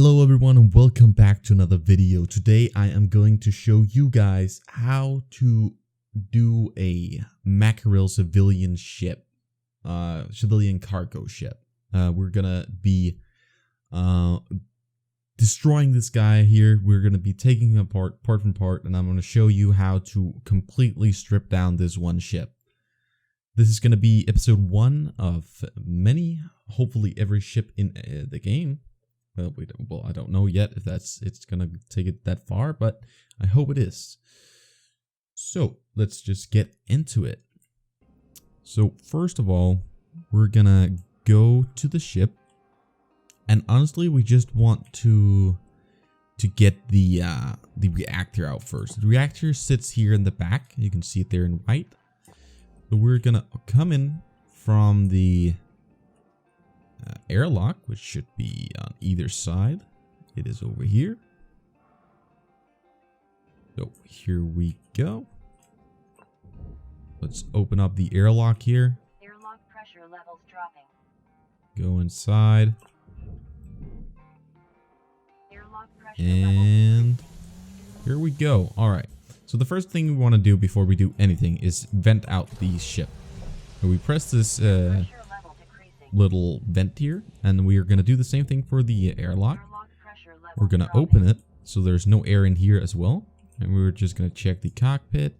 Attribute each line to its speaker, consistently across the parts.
Speaker 1: Hello everyone and welcome back to another video. Today I am going to show you guys how to do a mackerel civilian ship, civilian cargo ship. We're gonna be destroying this guy here. We're gonna be taking him apart, part from part, and I'm gonna show you how to completely strip down this one ship. This is gonna be episode 1 of many, hopefully every ship in the game. Well, I don't know yet if it's gonna take it that far, but I hope it is. So let's just get into it. So first of all, we're gonna go to the ship, and honestly, we just want to get the reactor out first. The reactor sits here in the back. You can see it there in white. So we're gonna come in from the airlock, which should be on either side. It is over here. So here we go. Let's open up the airlock here.
Speaker 2: Airlock pressure levels dropping.
Speaker 1: Go inside.
Speaker 2: Airlock pressure
Speaker 1: And here we go. All right. So the first thing we want to do before we do anything is vent out the ship. So we press this little vent here, and we are going to do the same thing for the airlock. We're going to open it so there's no air in here as well, and we're just going to check the cockpit.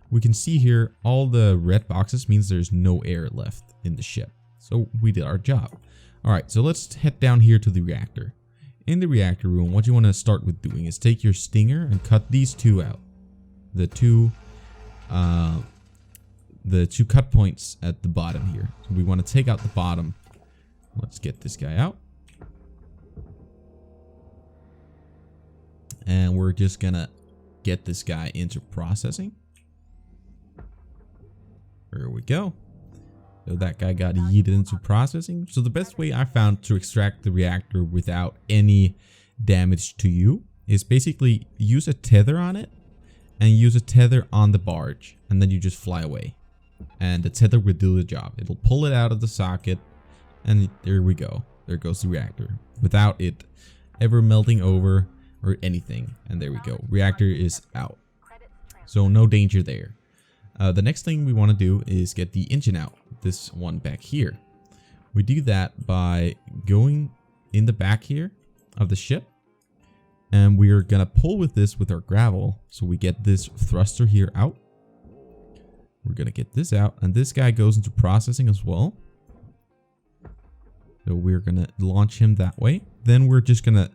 Speaker 1: We can see here all the red boxes means there's no air left in the ship, so we did our job. All right, so let's head down here to the reactor. In the reactor room, what you want to start with doing is take your stinger and cut these two out, the two cut points at the bottom here. So we want to take out the bottom. Let's get this guy out. And we're just gonna get this guy into processing. There we go. So that guy got yeeted into processing. So the best way I found to extract the reactor without any damage to you is basically use a tether on it and use a tether on the barge, and then you just fly away. And the tether will do the job. It'll pull it out of the socket, and there we go. There goes the reactor without it ever melting over or anything. And there we go. Reactor is out. So no danger there. The next thing we want to do is get the engine out. This one back here. We do that by going in the back here of the ship. And we are going to pull with this with our gravel. So we get this thruster here out. We're going to get this out, and this guy goes into processing as well. So we're going to launch him that way. Then we're just going to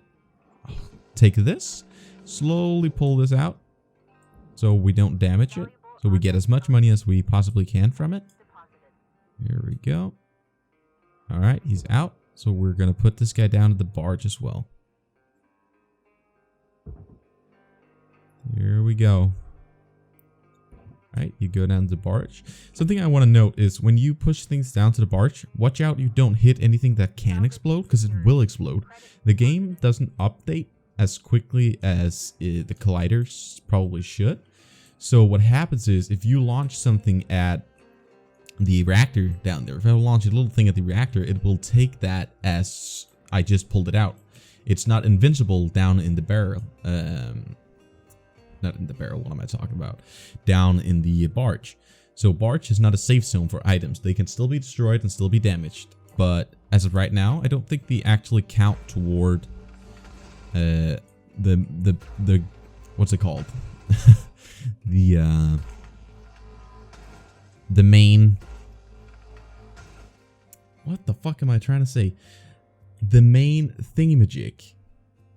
Speaker 1: take this, slowly pull this out so we don't damage it. So we get as much money as we possibly can from it. Here we go. All right, he's out. So we're going to put this guy down to the barge as well. Here we go. Right, you go down to the barge. Something I want to note is when you push things down to the barge, watch out you don't hit anything that can explode, because it will explode. The game doesn't update as quickly as the colliders probably should. So what happens is if you launch something at the reactor down there, if I launch a little thing at the reactor, it will take that as I just pulled it out. It's not invincible down in the barrel. Not in the barrel, what am I talking about? Down in the barge. So barge is not a safe zone for items. They can still be destroyed and still be damaged. But as of right now, I don't think they actually count toward the what's it called? the main, what the fuck am I trying to say? The main thingamajig.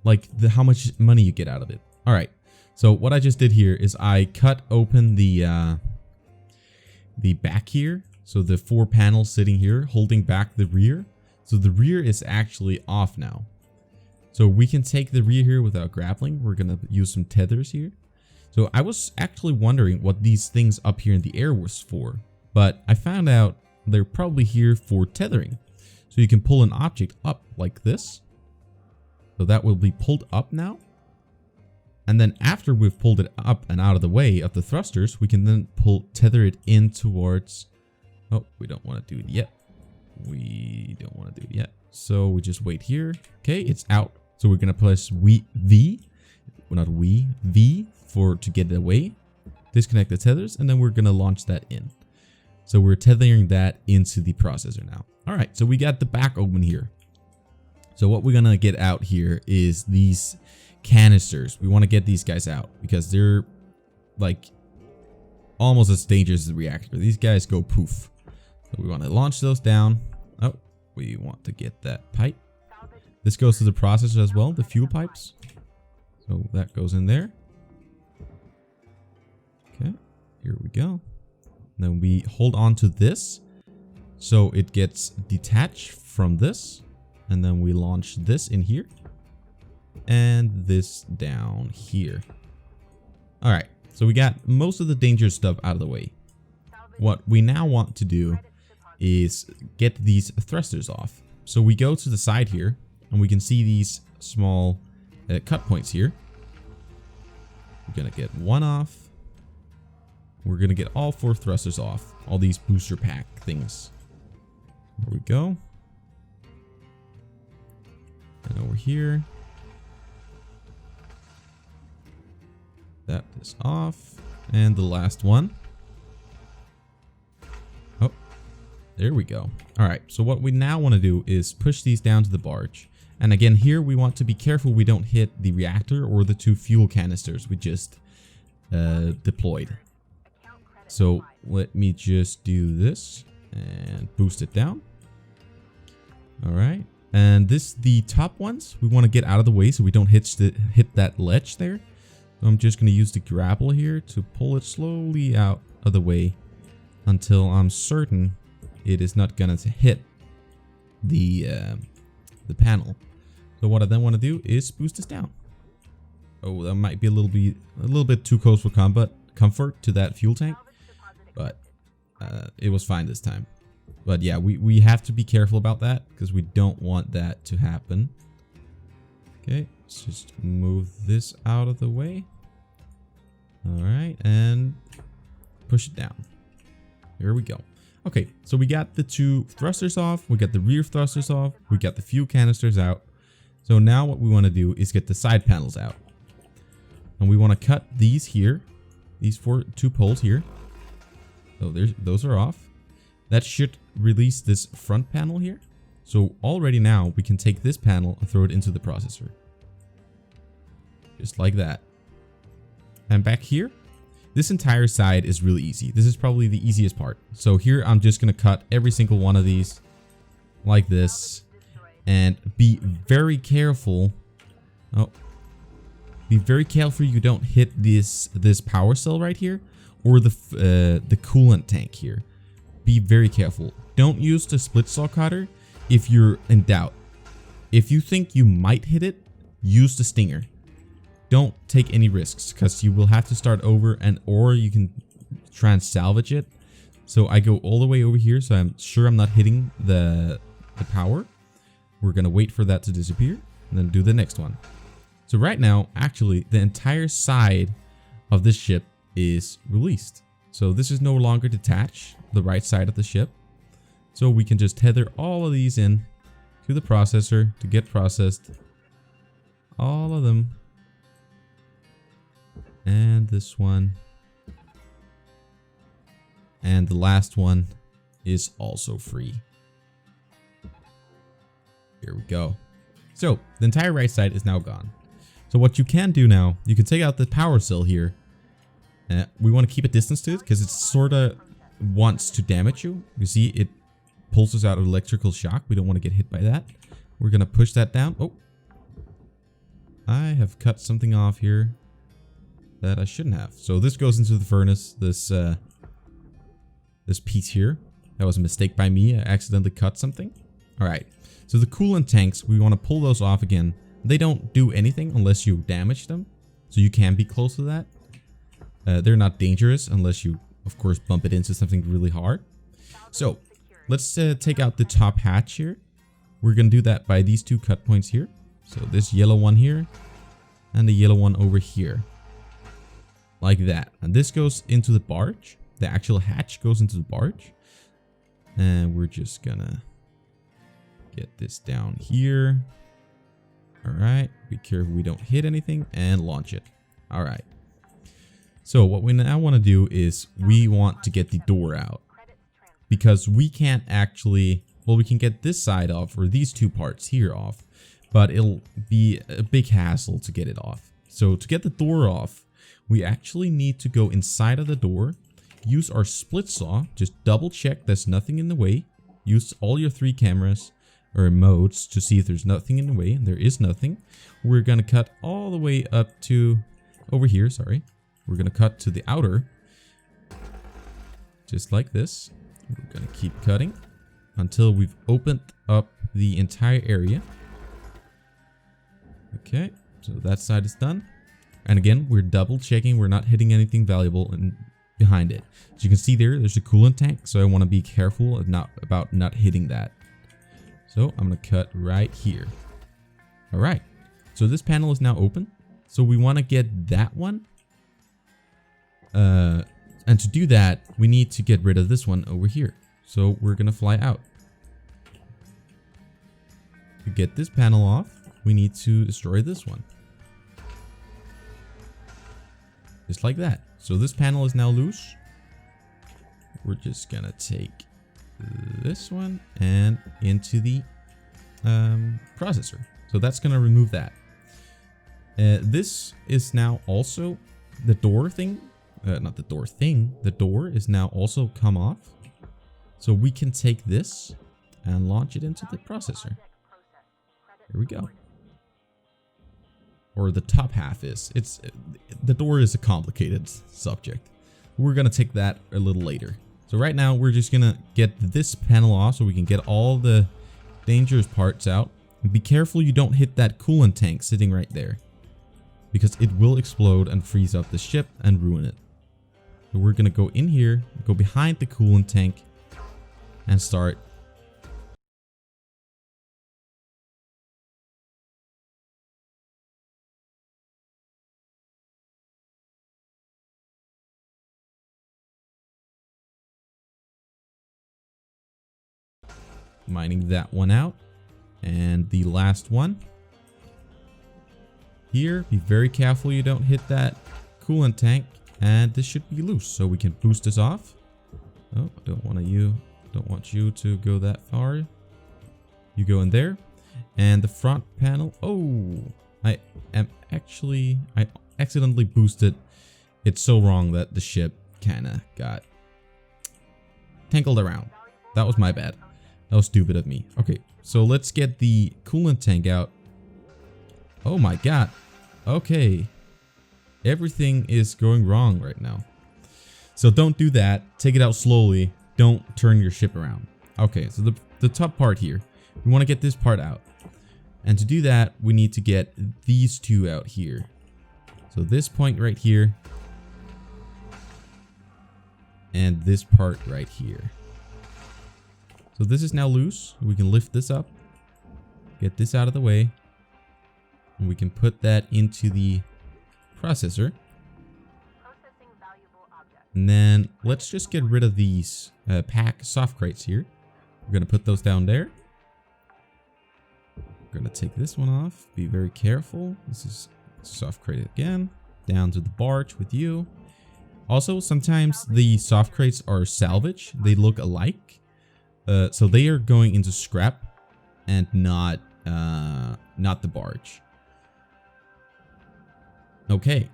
Speaker 1: Like how much money you get out of it. All right. So what I just did here is I cut open the back here. So the 4 panels sitting here holding back the rear. So the rear is actually off now. So we can take the rear here without grappling. We're going to use some tethers here. So I was actually wondering what these things up here in the air was for. But I found out they're probably here for tethering. So you can pull an object up like this. So that will be pulled up now. And then after we've pulled it up and out of the way of the thrusters, we can then tether it in towards... Oh, we don't want to do it yet. We don't want to do it yet. So we just wait here. Okay, it's out. So we're gonna press V to get it away. Disconnect the tethers, and then we're gonna launch that in. So we're tethering that into the processor now. All right, so we got the back open here. So what we're gonna get out here is these canisters. We want to get these guys out because they're like almost as dangerous as the reactor. These guys go poof. So we want to launch those down. Oh, we want to get that pipe. This goes to the processor as well, the fuel pipes. So that goes in there. Okay, here we go. Then we hold on to this so it gets detached from this, and then we launch this in here and this down here. All right, so we got most of the dangerous stuff out of the way. What we now want to do is get these thrusters off. So we go to the side here and we can see these small cut points here. We're gonna get one off. We're gonna get all 4 thrusters off, all these booster pack things. There we go. And over here, that is off. And the last one. Oh, there we go. All right, so what we now want to do is push these down to the barge. And again, here we want to be careful we don't hit the reactor or the 2 fuel canisters we just deployed. So let me just do this and boost it down. All right. And the top ones, we want to get out of the way so we don't hit that ledge there. So I'm just going to use the grapple here to pull it slowly out of the way until I'm certain it is not going to hit the panel. So what I then want to do is boost this down. Oh, that might be a little bit too close for comfort to that fuel tank. But it was fine this time. But yeah, we have to be careful about that because we don't want that to happen. Okay, let's just move this out of the way. All right, and push it down. Here we go. Okay, so we got the 2 thrusters off. We got the rear thrusters off. We got the fuel canisters out. So now what we want to do is get the side panels out. And we want to cut these here. These 2 poles here. So those are off. That should release this front panel here. So already now we can take this panel and throw it into the processor. Just like that. And back here, this entire side is really easy. This is probably the easiest part. So here I'm just going to cut every single one of these like this. And be very careful. Oh. Be very careful you don't hit this power cell right here. Or the coolant tank here. Be very careful. Don't use the split saw cutter if you're in doubt. If you think you might hit it, use the stinger. Don't take any risks because you will have to start over or you can try and salvage it. So I go all the way over here so I'm sure I'm not hitting the power. We're going to wait for that to disappear and then do the next one. So right now, actually, the entire side of this ship is released. So this is no longer detached, the right side of the ship. So we can just tether all of these in to the processor to get processed. All of them. And this one. And the last one is also free. Here we go. So the entire right side is now gone. So what you can do now, you can take out the power cell here. We want to keep a distance to it because it sort of wants to damage you. You see, it pulses out electrical shock. We don't want to get hit by that. We're going to push that down. Oh, I have cut something off here that I shouldn't have. So this goes into the furnace. This piece here. That was a mistake by me. I accidentally cut something. All right. So the coolant tanks, we want to pull those off again. They don't do anything unless you damage them. So you can be close to that. They're not dangerous unless you, of course, bump it into something really hard. So let's take out the top hatch here. We're going to do that by these 2 cut points here. So this yellow one here and the yellow one over here. Like that. And this goes into the barge. The actual hatch goes into the barge. And we're just going to get this down here. All right, be careful we don't hit anything and launch it. All right. So what we now want to do is we want to get the door out because we can't actually, well, we can get this side off or these two parts here off, but it'll be a big hassle to get it off. So to get the door off, we actually need to go inside of the door, use our split saw, just double check there's nothing in the way, use all your 3 cameras or modes to see if there's nothing in the way, and there is nothing. We're gonna cut all the way up to over here, sorry. We're gonna cut to the outer, just like this. We're gonna keep cutting until we've opened up the entire area. Okay, so that side is done. And again, we're double checking we're not hitting anything valuable in behind it. As you can see there's a coolant tank, so I want to be careful about not hitting that. So I'm gonna cut right here. All right, so this panel is now open. So we want to get that one. And to do that, we need to get rid of this one over here. So we're gonna fly out. To get this panel off, we need to destroy this one. Just like that. So this panel is now loose. We're just gonna take this one and into the processor. So that's gonna remove that. This is now also the door thing. Not the door thing. The door is now also come off. So we can take this and launch it into the processor. Here we go. Or the top half is. The door is a complicated subject. We're gonna take that a little later. So right now we're just gonna get this panel off so we can get all the dangerous parts out. And be careful you don't hit that coolant tank sitting right there, because it will explode and freeze up the ship and ruin it. So we're gonna go in here, go behind the coolant tank, and start. Mining that one out. And the last one. Here, be very careful you don't hit that coolant tank. And this should be loose, so we can boost this off. Oh, I don't want you to go that far. You go in there. And the front panel. Oh, I accidentally boosted. It's so wrong that the ship kinda got tangled around. That was my bad. That was stupid of me. Okay, so let's get the coolant tank out. Oh my god. Okay. Everything is going wrong right now. So don't do that. Take it out slowly. Don't turn your ship around. Okay, so the top part here. We want to get this part out. And to do that, we need to get these two out here. So this point right here. And this part right here. So this is now loose. We can lift this up. Get this out of the way. And we can put that into the processor. And then let's just get rid of these pack soft crates here. We're going to put those down there. We're going to take this one off. Be very careful. This is soft crate again. Down to the barge with you. Also, sometimes the soft crates are salvage. They look alike. So they are going into scrap and not the barge. Okay.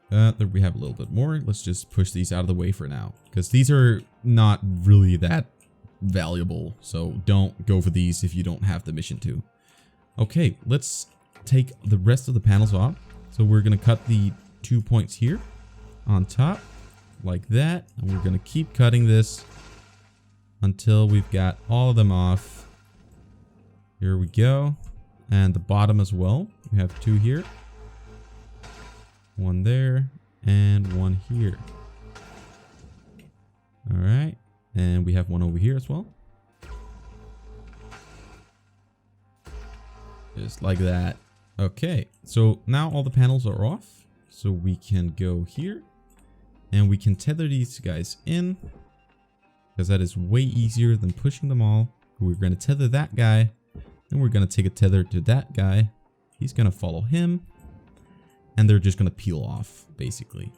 Speaker 1: There we have a little bit more. Let's just push these out of the way for now, because these are not really that valuable. So don't go for these if you don't have the mission to. Okay, let's take the rest of the panels off. So we're going to cut the 2 points here on top like that. And we're going to keep cutting this until we've got all of them off. Here we go. And the bottom as well. We have 2 here. One there and one here. All right. And we have one over here as well. Just like that. Okay. So now all the panels are off. So we can go here and we can tether these guys in, because that is way easier than pushing them all. We're going to tether that guy, and we're going to take a tether to that guy. He's gonna follow him. And they're just gonna peel off, basically.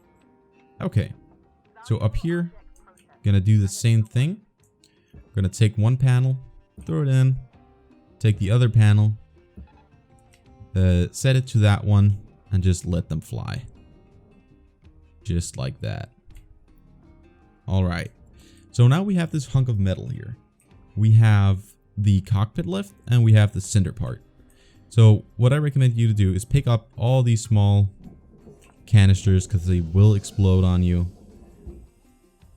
Speaker 1: Okay. So up here, gonna do the same thing. Gonna take one panel, throw it in, take the other panel, set it to that one, and just let them fly. Just like that. Alright. So now we have this hunk of metal here. We have the cockpit left, and we have the center part. So what I recommend you to do is pick up all these small canisters because they will explode on you.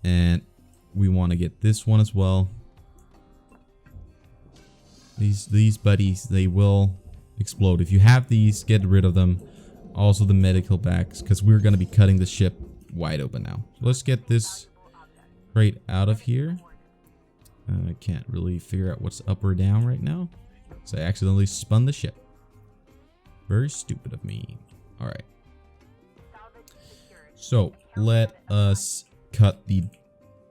Speaker 1: And we want to get this one as well. These buddies, they will explode. If you have these, get rid of them. Also the medical bags, because we're going to be cutting the ship wide open now. So let's get this crate out of here. I can't really figure out what's up or down right now. So I accidentally spun the ship. Very stupid of me. Alright. So let us cut the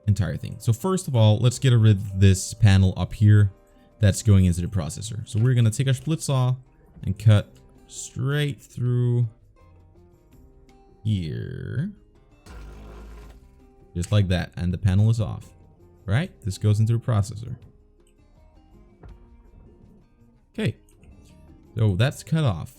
Speaker 1: entire thing. So first of all, let's get rid of this panel up here that's going into the processor. So we're going to take our split saw and cut straight through here. Just like that. And the panel is off. Right? This goes into the processor. Okay. So that's cut off.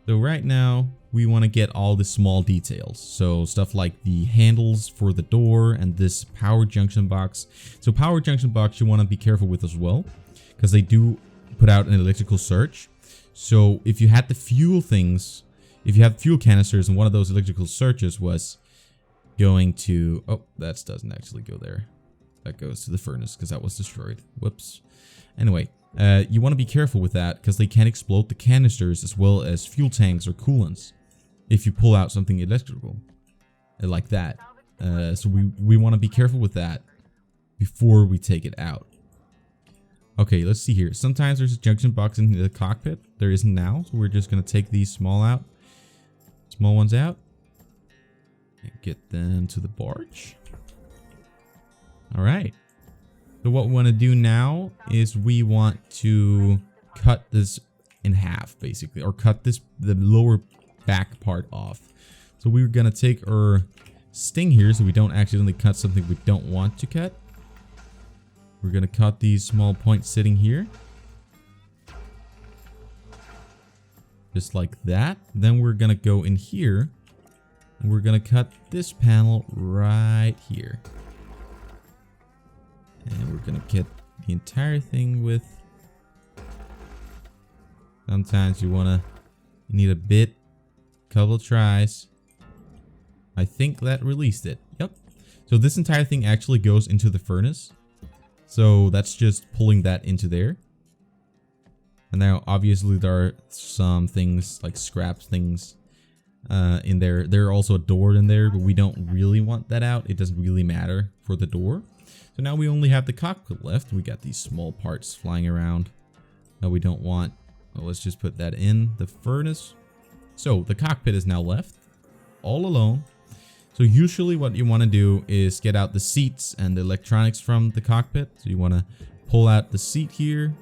Speaker 1: So right now we want to get all the small details. So stuff like the handles for the door and this power junction box. So power junction box you want to be careful with as well, because they do put out an electrical surge. So if you had the fuel things, if you have fuel canisters and one of those electrical surges was going to, oh, that doesn't actually go there. That goes to the furnace because that was destroyed. Whoops. Anyway, you want to be careful with that because they can explode the canisters as well as fuel tanks or coolants if you pull out something electrical like that. So we want to be careful with that before we take it out. Okay, let's see here. Sometimes there's a junction box in the cockpit. There isn't now, so we're just going to take these small ones out. And get them to the barge. Alright. So what we want to do now is we want to cut this in half, basically. Or cut the lower back part off. So we're going to take our sting here so we don't accidentally cut something we don't want to cut. We're going to cut these small points sitting here. Just like that. Then we're going to go in here. And we're going to cut this panel right here. And we're going to get the entire thing with... Sometimes you need a bit, couple tries. I think that released it. Yep. So this entire thing actually goes into the furnace. So that's just pulling that into there. And now obviously there are some things like scrap things in there. There are also a door in there, but we don't really want that out. It doesn't really matter for the door. So now we only have the cockpit left. We got these small parts flying around that we don't want. Well, let's just put that in the furnace. So the cockpit is now left all alone. So usually what you want to do is get out the seats and the electronics from the cockpit. So you want to pull out the seat here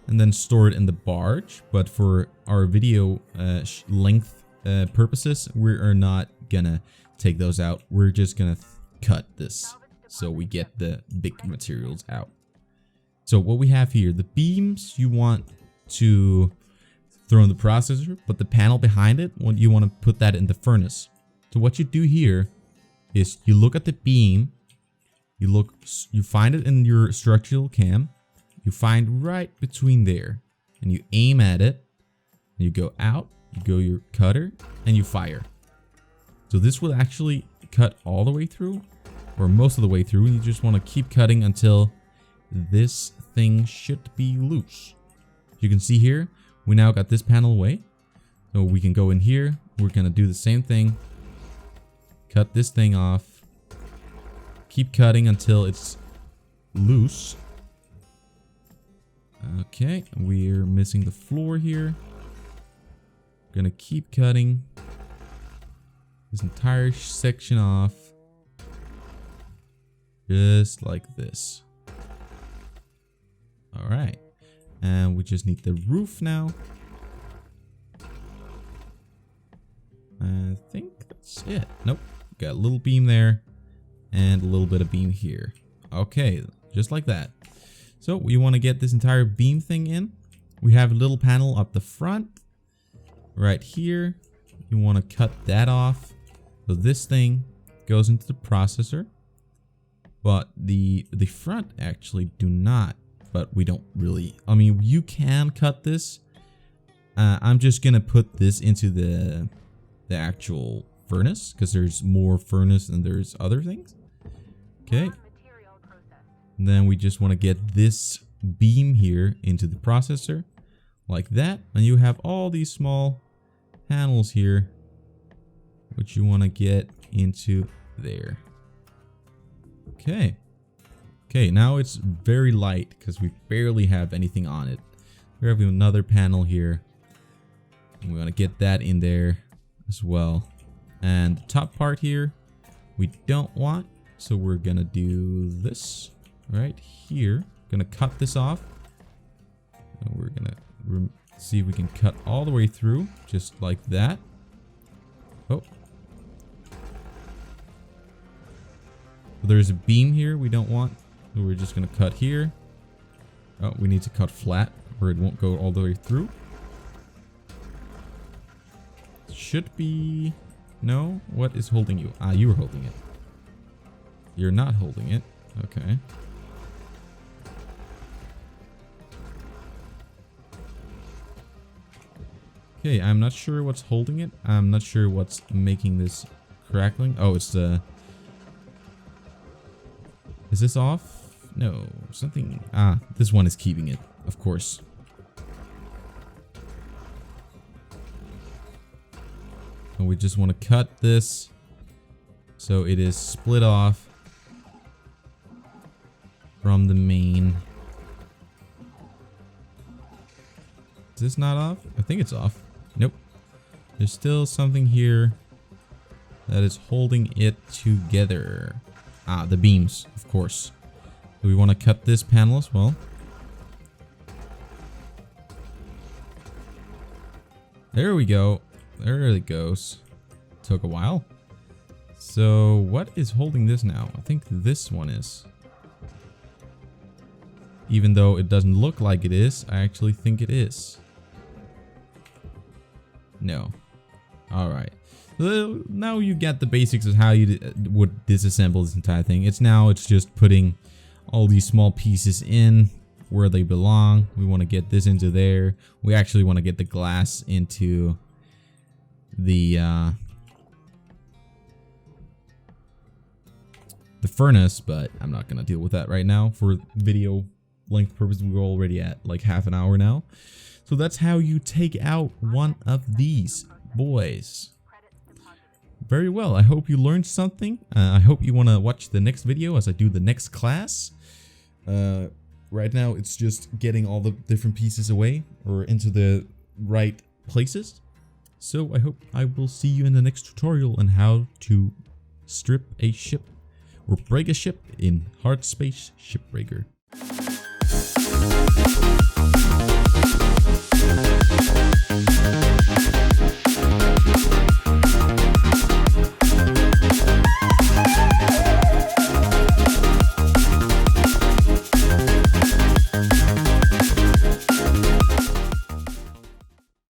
Speaker 1: and then store it in the barge. But for our video length purposes, we are not gonna take those out. We're just gonna cut this so we get the big materials out. So what we have here, the beams you want to throw in the processor, but the panel behind it, you want to put that in the furnace. So what you do here is you look at the beam, you find it in your structural cam, you find right between there, and you aim at it, and you go out, you go your cutter, and you fire. So this will actually cut all the way through, or most of the way through, and you just want to keep cutting until this thing should be loose. You can see here, we now got this panel away. So we can go in here, we're going to do the same thing. Cut this thing off. Keep cutting until it's loose. Okay, we're missing the floor here. Gonna keep cutting this entire section off. Just like this. Alright. And we just need the roof now. I think that's it. Nope. Got a little beam there and a little bit of beam here. Okay, just like that. So we want to get this entire beam thing in. We have a little panel up the front right here. You want to cut that off. So this thing goes into the processor, but the front actually do not. But we don't really. I mean, you can cut this. I'm just gonna put this into the actual furnace because there's more furnace than there's other things. Okay. And then we just want to get this beam here into the processor like that, and you have all these small panels here which you want to get into there. Okay. Okay, now it's very light because we barely have anything on it. We have another panel here. We want to get that in there as well. And the top part here, we don't want. So we're going to do this right here. Going to cut this off. And we're going to see if we can cut all the way through, just like that. Oh. There's a beam here we don't want. So we're just going to cut here. Oh, we need to cut flat or it won't go all the way through. Should be... No? What is holding you? Ah, you were holding it. You're not holding it. Okay. Okay, I'm not sure what's holding it. I'm not sure what's making this crackling. Oh, it's the... Is this off? No, something... Ah, this one is keeping it, of course. And we just want to cut this so it is split off from the main. Is this not off? I think it's off. Nope. There's still something here that is holding it together. Ah, the beams, of course. Do we want to cut this panel as well? There we go. There it goes. Took a while. So what is holding this now? I think this one is. Even though it doesn't look like it is, I actually think it is. No. Alright. Now you get the basics of how you would disassemble this entire thing. It's just putting all these small pieces in where they belong. We want to get this into there. We actually want to get the glass into the furnace, but I'm not gonna deal with that right now for video length purposes. We're already at like half an hour now. So that's how you take out one of these boys. Very well. I hope you learned something. I hope you want to watch the next video as I do the next class. Right now it's just getting all the different pieces away or into the right places. So I hope I will see you in the next tutorial on how to strip a ship or break a ship in Hardspace Shipbreaker.